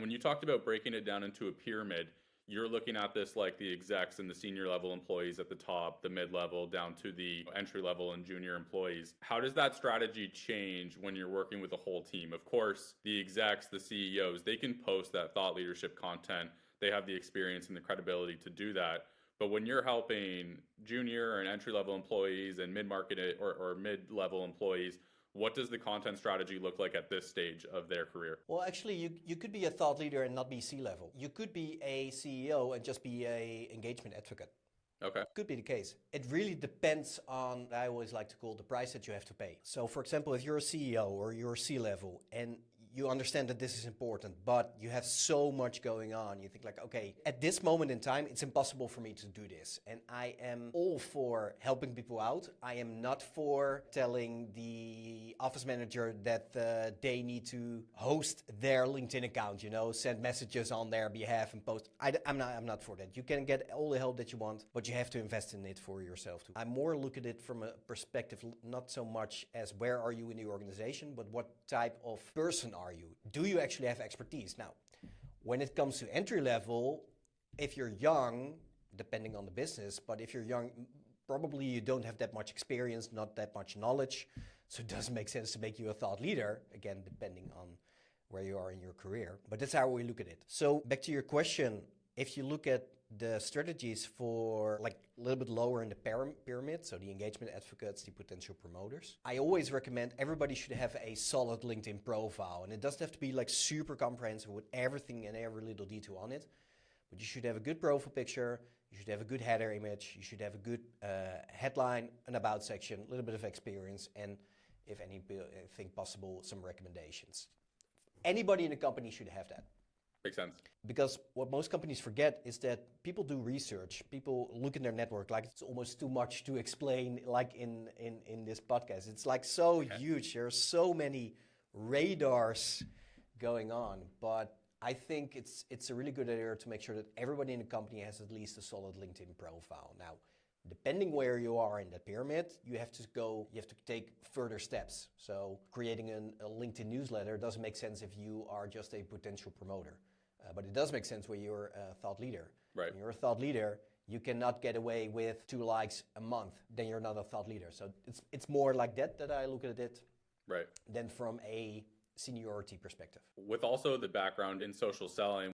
when you talked about breaking it down into a pyramid, you're looking at this like the execs and the senior level employees at the top, the mid level down to the entry level and junior employees. How does that strategy change when you're working with a whole team? Of course, the execs, the CEOs, they can post that thought leadership content. They have the experience and the credibility to do that. But when you're helping junior and entry level employees and mid market or mid level employees, what does the content strategy look like at this stage of their career? Well, actually, you could be a thought leader and not be C-level. You could be a CEO and just be a engagement advocate. Okay. Could be the case. It really depends on, I always like to call the price that you have to pay. So for example, if you're a CEO or you're a C-level and you understand that this is important, but you have so much going on. You think like, okay, at this moment in time, it's impossible for me to do this. And I am all for helping people out. I am not for telling the office manager that they need to host their LinkedIn account, send messages on their behalf and post. I'm not for that. You can get all the help that you want, but you have to invest in it for yourself too. I more look at it from a perspective, not so much as where are you in the organization, but what type of person are you? Do you actually have expertise? Now, when it comes to entry level, if you're young, depending on the business, but if you're young, probably you don't have that much experience, not that much knowledge. So it doesn't make sense to make you a thought leader, again, depending on where you are in your career. But that's how we look at it. So back to your question, if you look at the strategies for like a little bit lower in the pyramid, so the engagement advocates, the potential promoters, I always recommend everybody should have a solid LinkedIn profile. And it doesn't have to be like super comprehensive with everything and every little detail on it, but you should have a good profile picture, you should have a good header image, you should have a good headline, an about section, a little bit of experience, and if anything possible, some recommendations. Anybody in the company should have that. Makes sense. Because what most companies forget is that people do research. People look in their network like it's almost too much to explain like in this podcast. It's like so huge. There are so many radars going on. But I think it's a really good idea to make sure that everybody in the company has at least a solid LinkedIn profile. Now, depending where you are in that pyramid, you have to take further steps. So creating a LinkedIn newsletter doesn't make sense if you are just a potential promoter. But it does make sense when you're a thought leader. Right. When you're a thought leader, you cannot get away with 2 likes a month. Then you're not a thought leader. So it's more like that I look at it. Right. Than from a seniority perspective. With also the background in social selling,